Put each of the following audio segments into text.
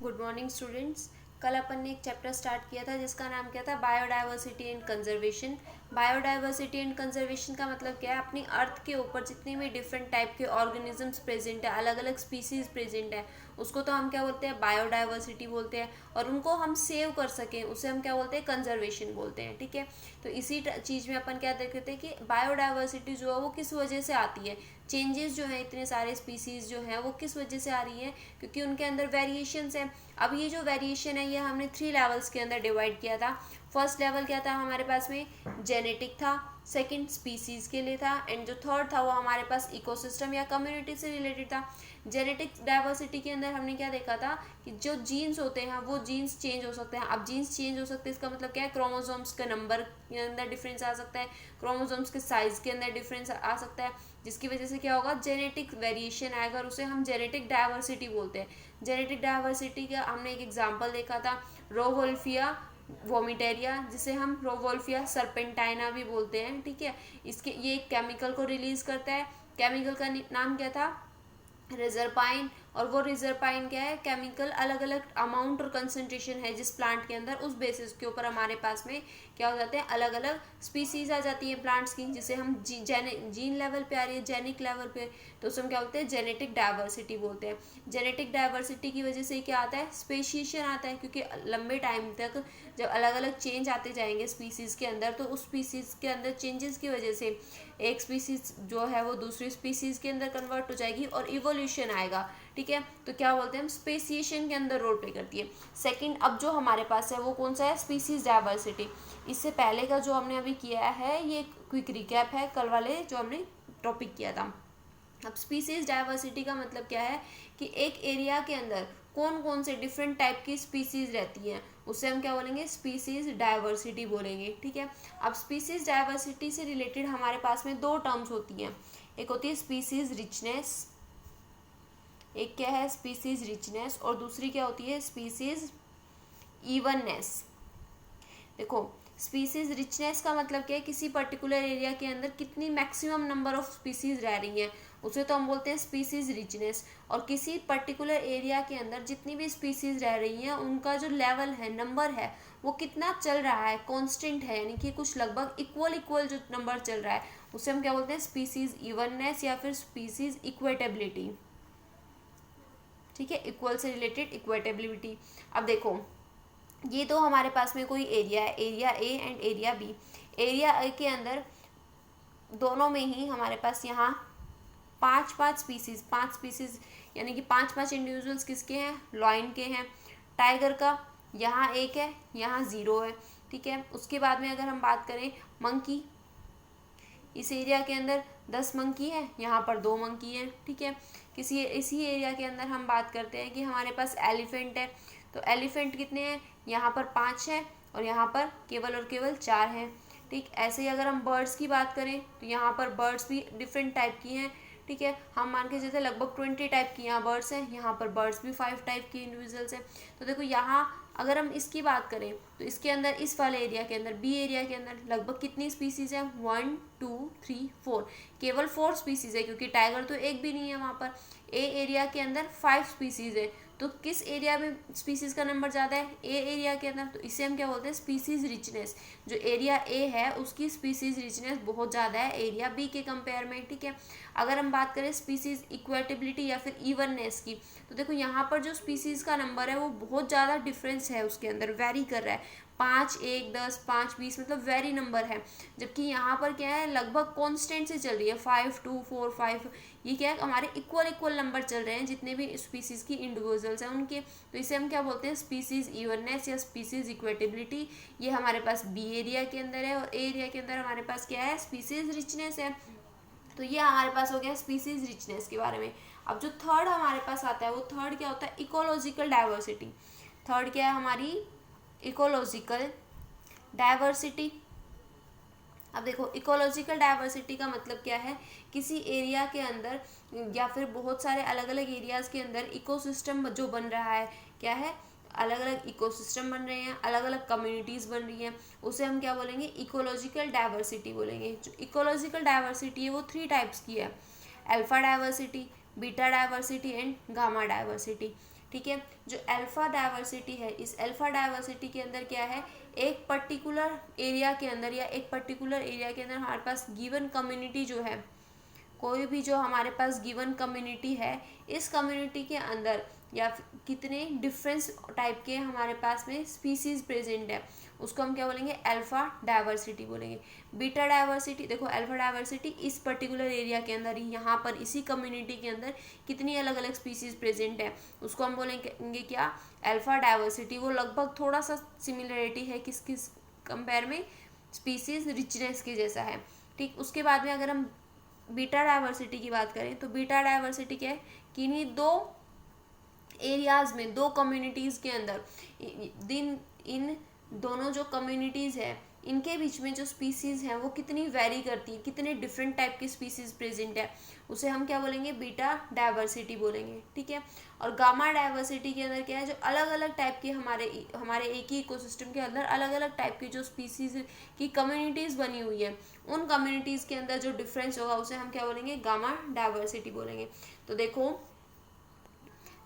Good morning students. कल अपन ने एक चैप्टर स्टार्ट किया था जिसका नाम क्या था, biodiversity and conservation. Biodiversity and conservation का मतलब क्या है, अपनी अर्थ के ऊपर जितने भी डिफरेंट टाइप के ऑर्गेनिजम्स प्रेजेंट है, अलग अलग स्पीसीज प्रेजेंट है, उसको तो हम क्या बोलते हैं, बायोडाइवर्सिटी बोलते हैं। और उनको हम सेव कर सकें उसे हम क्या बोलते हैं, कंजर्वेशन बोलते हैं। ठीक है, तो इसी चीज़ में अपन क्या देखते हैं कि बायोडाइवर्सिटी जो है वो किस वजह से आती है, चेंजेस जो है इतने सारे स्पीसीज जो हैं वो किस वजह से आ रही है, क्योंकि उनके अंदर वेरिएशंस हैं। अब ये जो वेरिएशन है ये हमने 3 लेवल्स के अंदर डिवाइड किया था। फर्स्ट लेवल क्या था हमारे पास में, जेनेटिक था, सेकंड स्पीसीज के लिए था, एंड जो थर्ड था वो हमारे पास इकोसिस्टम या कम्युनिटी से रिलेटेड था। जेनेटिक डाइवर्सिटी के अंदर हमने क्या देखा था कि जो जीन्स होते हैं वो जीन्स चेंज हो सकते हैं। अब जीन्स चेंज हो सकते हैं इसका मतलब क्या है, क्रोमोसोम्स के नंबर के अंदर डिफरेंस आ सकता है, क्रोमोसोम्स के साइज के अंदर डिफरेंस आ सकता है, जिसकी वजह से क्या होगा, जेनेटिक वेरिएशन आएगा और उसे हम जेनेटिक डाइवर्सिटी बोलते हैं। जेनेटिक डाइवर्सिटी का हमने एक एग्जांपल देखा था, रोवोल्फिया वोमिटेरिया, जिसे हम रोवोल्फिया सर्पेंटाइना भी बोलते हैं। ठीक है, इसके ये एक केमिकल को रिलीज करता है, केमिकल का नाम क्या था, रिजरपाइन। और वो रिजरपाइन क्या है, केमिकल अलग अलग अमाउंट और कंसंट्रेशन है जिस प्लांट के अंदर, उस बेसिस के ऊपर हमारे पास में क्या हो जाते हैं, अलग अलग स्पीसीज आ जाती है प्लांट्स की, जिसे हम जीन लेवल पे आ रही है, जेनिक लेवल पे, तो उसे हम क्या बोलते हैं, जेनेटिक डाइवर्सिटी बोलते हैं। जेनेटिक डाइवर्सिटी की वजह से क्या आता है, स्पेशिएशन आता है, क्योंकि लंबे टाइम तक जब अलग अलग चेंज आते जाएंगे स्पीसीज के अंदर, तो उस स्पीसीज के अंदर चेंजेस की वजह से एक स्पीसीज जो है वो दूसरी स्पीसीज के अंदर कन्वर्ट हो जाएगी और इवोल्यूशन आएगा। ठीक है, तो क्या बोलते हैं हम, स्पेसिएशन के अंदर रोल प्ले करती है। सेकंड, अब जो हमारे पास है वो कौन सा है, स्पीसीज डाइवर्सिटी। इससे पहले का जो हमने अभी किया है ये क्विक रिकैप है, कल वाले जो हमने टॉपिक किया था। अब स्पीसीज डाइवर्सिटी का मतलब क्या है कि एक एरिया के अंदर कौन कौन से डिफरेंट टाइप की स्पीसीज रहती हैं, उससे हम क्या बोलेंगे, स्पीसीज डाइवर्सिटी बोलेंगे। ठीक है, अब स्पीसीज डाइवर्सिटी से रिलेटेड हमारे पास में दो टर्म्स होती हैं, एक होती है स्पीसीज रिचनेस, एक क्या है स्पीसीज रिचनेस, और दूसरी क्या होती है, स्पीसीज इवननेस। देखो, स्पीसीज रिचनेस का मतलब क्या है, किसी पर्टिकुलर एरिया के अंदर कितनी मैक्सिमम नंबर ऑफ स्पीसीज रह रही हैं, उसे तो हम बोलते हैं स्पीसीज रिचनेस। और किसी पर्टिकुलर एरिया के अंदर जितनी भी स्पीसीज रह रही हैं उनका जो लेवल है, नंबर है, वो कितना चल रहा है, कांस्टेंट है, यानी कि कुछ लगभग इक्वल जो नंबर चल रहा है, उसे हम क्या बोलते हैं, स्पीसीज इवननेस या फिर स्पीसीज इक्वेटेबिलिटी। ठीक है, इक्वल से रिलेटेड इक्वेटेबिलिटी। अब देखो, ये तो हमारे पास में कोई एरिया है, area A and area B. Area A के अंदर दोनों में ही हमारे पास यहाँ पांच स्पीसीज यानी कि पांच इंडिविजुअल्स किसके हैं, लॉयन के हैं। टाइगर का यहाँ एक है, यहाँ 0 है। ठीक है, उसके बाद में अगर हम बात करें मंकी, इस एरिया के अंदर 10 मंकी है, यहाँ पर 2 मंकी हैं। ठीक है, इसी एरिया के अंदर हम बात करते हैं कि हमारे पास एलिफेंट है, तो एलिफेंट कितने हैं, यहाँ पर 5 है और यहाँ पर केवल और केवल 4 हैं। ठीक, ऐसे ही अगर हम बर्ड्स की बात करें तो यहाँ पर बर्ड्स भी डिफरेंट टाइप की हैं। ठीक है, हम मान के चलते लगभग 20 टाइप की यहाँ बर्ड्स हैं, यहाँ पर बर्ड्स भी 5 टाइप की इंडिविजुअल्स हैं। तो देखो, यहाँ अगर हम इसकी बात करें तो इसके अंदर, इस वाले एरिया के अंदर, बी एरिया के अंदर लगभग कितनी स्पीसीज है, 1 2 3 4, केवल 4 स्पीसीज है, क्योंकि टाइगर तो एक भी नहीं है वहाँ पर। ए एरिया के अंदर 5 स्पीसीज है, तो किस एरिया में स्पीसीज का नंबर ज़्यादा है, ए एरिया के अंदर, तो इसे हम क्या बोलते हैं, स्पीसीज रिचनेस। जो एरिया ए है उसकी स्पीसीज रिचनेस बहुत ज़्यादा है एरिया बी के कंपेयर में। ठीक है, अगर हम बात करें स्पीसीज इक्वेटेबिलिटी या फिर इवननेस की, तो देखो यहाँ पर जो स्पीसीज का नंबर है वो बहुत ज़्यादा डिफरेंस है, उसके अंदर वेरी कर रहा है, 5 1 10 5 20, मतलब वेरी नंबर है। जबकि यहाँ पर क्या है, लगभग कांस्टेंट से चल रही है, 5 2 4 5, ये क्या है, हमारे इक्वल नंबर चल रहे हैं जितने भी स्पीसीज की इंडिविजुअल्स हैं उनके। तो इसे हम क्या बोलते हैं, स्पीसीज इवननेस या स्पीसीज इक्वेटेबिलिटी। ये हमारे पास बी एरिया के अंदर है, और ए एरिया के अंदर हमारे पास क्या है, स्पीसीज रिचनेस है। तो ये हमारे पास हो गया स्पीसीज रिचनेस के बारे में। अब जो थर्ड हमारे पास आता है, वो थर्ड क्या होता है, इकोलॉजिकल डाइवर्सिटी। थर्ड क्या है हमारी, इकोलॉजिकल डाइवर्सिटी। अब देखो, इकोलॉजिकल डाइवर्सिटी का मतलब क्या है, किसी एरिया के अंदर या फिर बहुत सारे अलग अलग एरियाज के अंदर इकोसिस्टम जो बन रहा है, क्या है, अलग अलग इकोसिस्टम बन रहे हैं, अलग अलग कम्युनिटीज़ बन रही हैं, उसे हम क्या बोलेंगे, इकोलॉजिकल डाइवर्सिटी बोलेंगे। जो इकोलॉजिकल डाइवर्सिटी है वो 3 टाइप्स की है, alpha diversity, beta diversity and gamma diversity. ठीक है। जो अल्फा डाइवर्सिटी है, इस अल्फा डाइवर्सिटी के अंदर क्या है, एक पर्टिकुलर एरिया के अंदर या एक पर्टिकुलर एरिया के अंदर हमारे पास गिवन कम्युनिटी जो है, कोई भी जो हमारे पास गिवन कम्युनिटी है, इस कम्युनिटी के अंदर या कितने डिफरेंस टाइप के हमारे पास में स्पीसीज प्रेजेंट है, उसको हम क्या बोलेंगे, अल्फा डाइवर्सिटी बोलेंगे। बीटा डाइवर्सिटी, देखो अल्फा डाइवर्सिटी इस पर्टिकुलर एरिया के अंदर ही, यहाँ पर इसी कम्युनिटी के अंदर कितनी अलग अलग स्पीसीज प्रेजेंट है, उसको हम बोलेंगे क्या, अल्फा डाइवर्सिटी। वो लगभग थोड़ा सा सिमिलरिटी है किस किस कंपेयर में, स्पीसीज रिचनेस के जैसा है, ठीक। उसके बाद में अगर हम बीटा डाइवर्सिटी की बात करें तो बीटा डाइवर्सिटी क्या है कि इन्हीं दो एरियाज में, दो कम्युनिटीज़ के अंदर, इन दोनों जो कम्युनिटीज़ है इनके बीच में जो स्पीसीज हैं वो कितनी वेरी करती है, कितने डिफरेंट टाइप की स्पीसीज प्रेजेंट है, उसे हम क्या बोलेंगे, बीटा डाइवर्सिटी बोलेंगे, ठीक है। और गामा डाइवर्सिटी के अंदर क्या है, जो अलग अलग टाइप के हमारे एक ही इकोसिस्टम के अंदर अलग अलग टाइप की जो स्पीसीज की कम्युनिटीज़ बनी हुई है, उन कम्युनिटीज़ के अंदर जो डिफरेंस होगा उसे हम क्या बोलेंगे, गामा डाइवर्सिटी बोलेंगे। तो देखो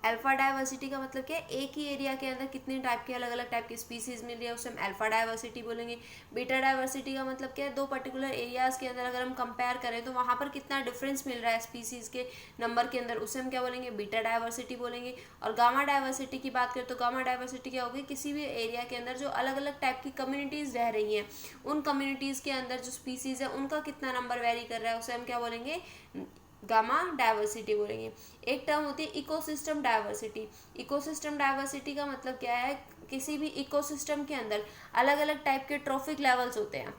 अल्फा डाइवर्सिटी का मतलब क्या है, एक ही एरिया के अंदर कितने टाइप के अलग अलग टाइप की स्पीसीज मिल रही है, उसे हम अल्फा डाइवर्सिटी बोलेंगे। बीटा डाइवर्सिटी का मतलब क्या है, दो पर्टिकुलर एरियाज के अंदर अगर हम कंपेयर करें तो वहाँ पर कितना डिफरेंस मिल रहा है स्पीसीज के नंबर के अंदर, उसे हम क्या बोलेंगे, बीटा डाइवर्सिटी बोलेंगे। और गामा डाइवर्सिटी की बात करें तो गामा डाइवर्सिटी क्या होगी, किसी भी एरिया के अंदर जो अलग अलग टाइप की कम्युनिटीज़ रह रही हैं, उन कम्युनिटीज़ के अंदर जो स्पीसीज है उनका कितना नंबर वेरी कर रहा है, उसे हम क्या बोलेंगे, गामा डाइवर्सिटी बोलेंगे। एक टर्म होती है इकोसिस्टम डाइवर्सिटी। इकोसिस्टम डाइवर्सिटी का मतलब क्या है, किसी भी इकोसिस्टम के अंदर अलग अलग टाइप के ट्रॉफिक लेवल्स होते हैं।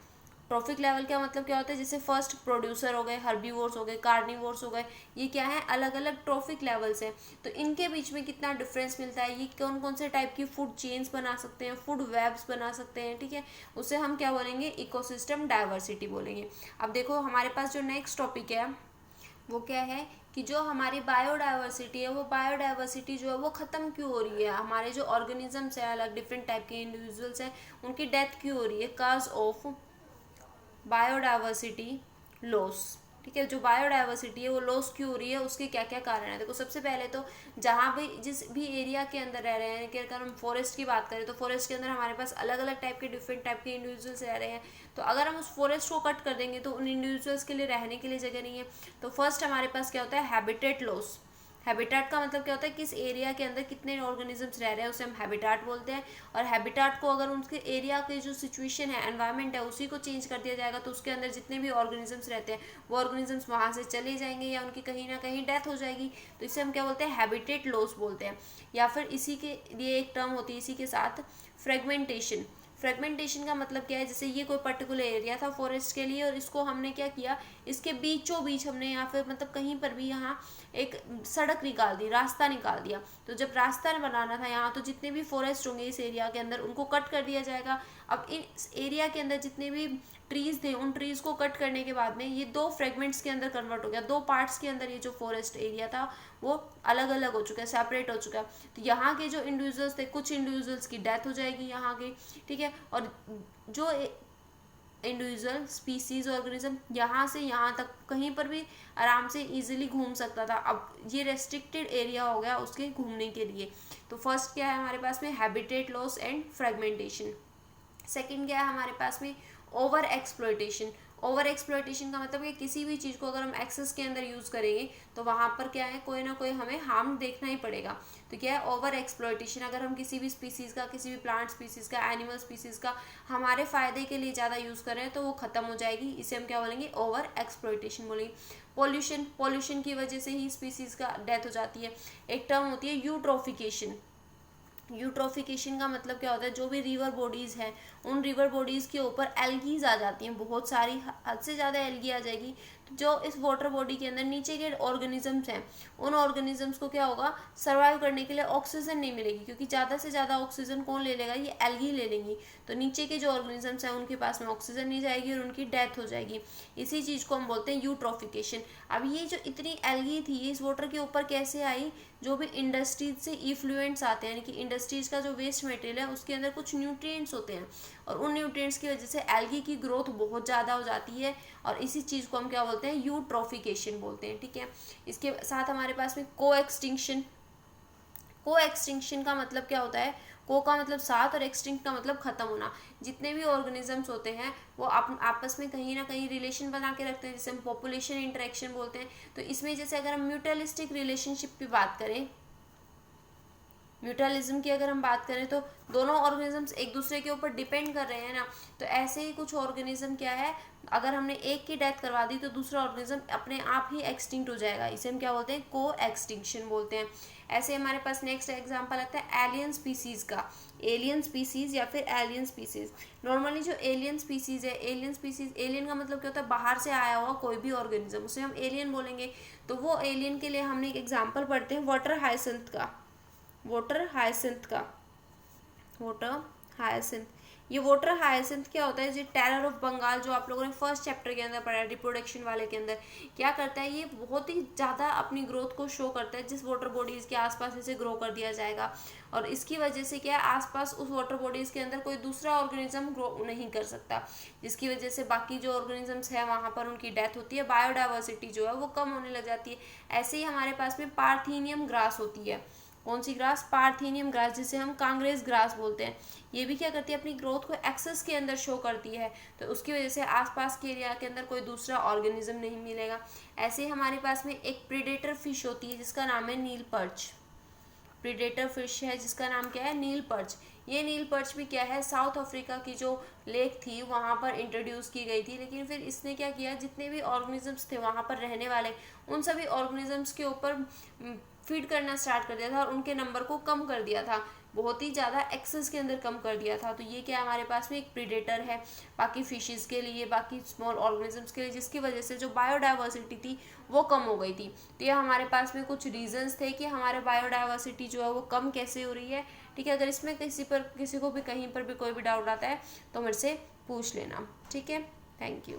ट्रॉफिक लेवल का मतलब क्या होता है, जैसे फर्स्ट प्रोड्यूसर हो गए, हर्बीवोर्स हो गए, कार्निवोर्स हो गए, ये क्या है, अलग अलग ट्रॉफिक लेवल्स हैं। तो इनके बीच में कितना डिफरेंस मिलता है, ये कौन कौन से टाइप की फूड चेन्स बना सकते हैं, फूड वेब्स बना सकते हैं, ठीक है, उसे हम क्या बोलेंगे, इकोसिस्टम डाइवर्सिटी बोलेंगे। अब देखो हमारे पास जो नेक्स्ट टॉपिक है वो क्या है कि जो हमारी बायोडाइवर्सिटी है, वो बायोडाइवर्सिटी जो है वो ख़त्म क्यों हो रही है, हमारे जो ऑर्गेनिजम्स हैं, अलग डिफरेंट टाइप के इंडिविजुअल्स हैं, उनकी डेथ क्यों हो रही है, काज ऑफ बायोडाइवर्सिटी लॉस, ठीक है। जो बायोडाइवर्सिटी है वो लॉस क्यों हो रही है, उसके क्या क्या कारण है। देखो सबसे पहले तो जहाँ भी जिस भी एरिया के अंदर रह रहे हैं, कि अगर हम फॉरेस्ट की बात करें तो फॉरेस्ट के अंदर हमारे पास अलग अलग टाइप के डिफरेंट टाइप के इंडिविजुअल्स रह रहे हैं, तो अगर हम उस फॉरेस्ट को कट कर देंगे तो उन इंडिविजुअल्स के लिए रहने के लिए जगह नहीं है। तो फर्स्ट हमारे पास क्या होता है, हैबिटेट लॉस। हैबिटाट का मतलब क्या होता है, किस एरिया के अंदर कितने ऑर्गेनिजम्स रह रहे हैं, उसे हम हैबिटाट बोलते हैं। और हैबिटाट को अगर उनके एरिया के जो सिचुएशन है, एनवायरनमेंट है, उसी को चेंज कर दिया जाएगा तो उसके अंदर जितने भी ऑर्गेनिजम्स रहते हैं वो ऑर्गेनिजम्स वहाँ से चले जाएंगे या उनकी कहीं ना कहीं डेथ हो जाएगी। तो इसे हम क्या बोलते हैं, हैबिटेट लॉस बोलते हैं। या फिर इसी के लिए एक टर्म होती है इसी के साथ, फ्रेगमेंटेशन। फ्रेगमेंटेशन का मतलब क्या है, जैसे ये कोई पर्टिकुलर एरिया था फॉरेस्ट के लिए और इसको हमने क्या किया, इसके बीचों बीच हमने या फिर मतलब कहीं पर भी यहाँ एक सड़क निकाल दी, रास्ता निकाल दिया। तो जब रास्ता बनाना था यहाँ, तो जितने भी फॉरेस्ट होंगे इस एरिया के अंदर उनको कट कर दिया जाएगा। अब इस एरिया के अंदर जितने भी ट्रीज थे, उन ट्रीज को कट करने के बाद में ये दो फ्रेगमेंट्स के अंदर कन्वर्ट हो गया, दो पार्ट्स के अंदर ये जो फॉरेस्ट एरिया था वो अलग अलग हो चुका है, सेपरेट हो चुका है। तो यहाँ के जो इंडिविजुअल्स थे, कुछ इंडिविजुअल्स की डेथ हो जाएगी यहाँ के, ठीक है। और जो इंडिविजुअल स्पीसीज ऑर्गेनिज्म यहाँ से यहाँ तक कहीं पर भी आराम से इजीली घूम सकता था, अब ये रेस्ट्रिक्टेड एरिया हो गया उसके घूमने के लिए। तो फर्स्ट क्या है हमारे पास में, habitat loss and fragmentation. Second क्या है हमारे पास में, ओवर एक्सप्लॉयटेशन। ओवर एक्सप्लॉयटेशन का मतलब कि किसी भी चीज़ को अगर हम एक्सेस के अंदर यूज़ करेंगे तो वहाँ पर क्या है, कोई ना कोई हमें हार्म देखना ही पड़ेगा। तो क्या है, ओवर एक्सप्लॉयटेशन। अगर हम किसी भी स्पीसीज़ का, किसी भी प्लांट स्पीसीज़ का, एनिमल स्पीसीज़ का हमारे फ़ायदे के लिए ज़्यादा यूज़ करें तो वो ख़त्म हो जाएगी, इसे हम क्या बोलेंगे, ओवर एक्सप्लॉयटेशन बोलेंगे। पॉल्यूशन, पॉल्यूशन की वजह से ही स्पीसीज़ का डेथ हो जाती है। एक टर्म होती है यूट्रोफिकेशन। यूट्रोफिकेशन का मतलब क्या होता है, जो भी रिवर बॉडीज़ हैं उन रिवर बॉडीज़ के ऊपर एल्गीज आ जाती हैं, बहुत सारी, हद से ज़्यादा एल्गी आ जाएगी। तो जो इस वाटर बॉडी के अंदर नीचे के ऑर्गेनिजम्स हैं, उन ऑर्गेनिजम्स को क्या होगा, सर्वाइव करने के लिए ऑक्सीजन नहीं मिलेगी, क्योंकि ज़्यादा से ज़्यादा ऑक्सीजन कौन ले लेगा, ये एल्गी ले लेंगी। तो नीचे के जो ऑर्गेनिजम्स हैं उनके पास में ऑक्सीजन नहीं जाएगी और उनकी डेथ हो जाएगी। इसी चीज़ को हम बोलते हैं यूट्रोफिकेशन। अब ये जो इतनी एल्गी थी इस वाटर के ऊपर कैसे आई, जो भी इंडस्ट्रीज से इफ्लुएंट्स आते हैं, यानी कि इंडस्ट्रीज का जो वेस्ट मटेरियल है उसके अंदर कुछ न्यूट्रिएंट्स होते हैं और उन न्यूट्रिएंट्स की वजह से एल्गी की ग्रोथ बहुत ज़्यादा हो जाती है और इसी चीज़ को हम क्या बोलते हैं, यूट्रोफिकेशन बोलते हैं, ठीक है। इसके साथ हमारे पास में को को एक्सटिंक्शन का मतलब क्या होता है, को का मतलब साथ और एक्सटिंक्ट का मतलब खत्म होना। जितने भी ऑर्गेनिजम्स होते हैं वो आपस में कहीं ना कहीं रिलेशन बना के रखते हैं, जिसे हम पॉपुलेशन इंटरेक्शन बोलते हैं। तो इसमें जैसे अगर हम म्यूचुअलिस्टिक रिलेशनशिप की बात करें, म्यूचुअलिज्म की अगर हम बात करें तो दोनों ऑर्गेनिजम्स एक दूसरे के ऊपर डिपेंड कर रहे हैं ना। तो ऐसे ही कुछ ऑर्गेनिज्म क्या है, अगर हमने एक की डेथ करवा दी तो दूसरा ऑर्गेनिज्म अपने आप ही एक्सटिंक्ट हो जाएगा। इसे हम क्या बोलते हैं, को एक्सटिंक्शन बोलते हैं। ऐसे हमारे पास नेक्स्ट एग्जांपल आता है एलियन स्पीसीज का, एलियन स्पीसीज या फिर एलियन स्पीसीज। नॉर्मली जो एलियन स्पीसीज है, एलियन स्पीसीज, एलियन का मतलब क्या होता है, बाहर से आया हुआ कोई भी ऑर्गेनिज्म, उसे हम एलियन बोलेंगे। तो वो एलियन के लिए हमने एक एग्जाम्पल पढ़ते हैं वाटर हाइसिंथ का, वाटर हाइसिंथ का, वाटर हाइसिंथ। ये वाटर हाइसिंथ क्या होता है, ये टेरर ऑफ बंगाल जो आप लोगों ने फर्स्ट चैप्टर के अंदर पढ़ा है, रिप्रोडक्शन वाले के अंदर, क्या करता है, ये बहुत ही ज़्यादा अपनी ग्रोथ को शो करता है। जिस वाटर बॉडीज़ के आसपास इसे ग्रो कर दिया जाएगा, और इसकी वजह से क्या है, आसपास उस वाटर बॉडीज़ के अंदर कोई दूसरा ऑर्गेनिज्म ग्रो नहीं कर सकता, जिसकी वजह से बाकी जो ऑर्गेनिजम्स है वहाँ पर उनकी डेथ होती है, बायोडाइवर्सिटी जो है वो कम होने लग जाती है। ऐसे ही हमारे पास में पार्थेनियम ग्रास होती है। कौन सी ग्रास, पार्थेनियम ग्रास, जिसे हम कांग्रेस ग्रास बोलते हैं। ये भी क्या करती है, अपनी ग्रोथ को एक्सेस के अंदर शो करती है, तो उसकी वजह से आसपास के एरिया के अंदर कोई दूसरा ऑर्गेनिज्म नहीं मिलेगा। ऐसे हमारे पास में एक प्रीडेटर फिश होती है जिसका नाम है नील पर्च। प्रीडेटर फिश है जिसका नाम क्या है, नील पर्च। ये नील पर्च भी क्या है, साउथ अफ्रीका की जो लेक थी वहाँ पर इंट्रोड्यूस की गई थी, लेकिन फिर इसने क्या किया, जितने भी ऑर्गेनिजम्स थे वहाँ पर रहने वाले, उन सभी ऑर्गेनिजम्स के ऊपर फीड करना स्टार्ट कर दिया था और उनके नंबर को कम कर दिया था, बहुत ही ज़्यादा एक्सेस के अंदर कम कर दिया था। तो ये क्या हमारे पास में एक प्रीडेटर है बाकी फिशेस के लिए, बाकी स्मॉल ऑर्गेनिजम्स के लिए, जिसकी वजह से जो बायोडाइवर्सिटी थी वो कम हो गई थी। तो ये हमारे पास में कुछ रीजंस थे कि हमारे बायोडाइवर्सिटी जो है वो कम कैसे हो रही है। ठीक है, अगर इसमें किसी को भी कहीं पर भी कोई भी डाउट आता है तो मेरे से पूछ लेना। ठीक है, थैंक यू।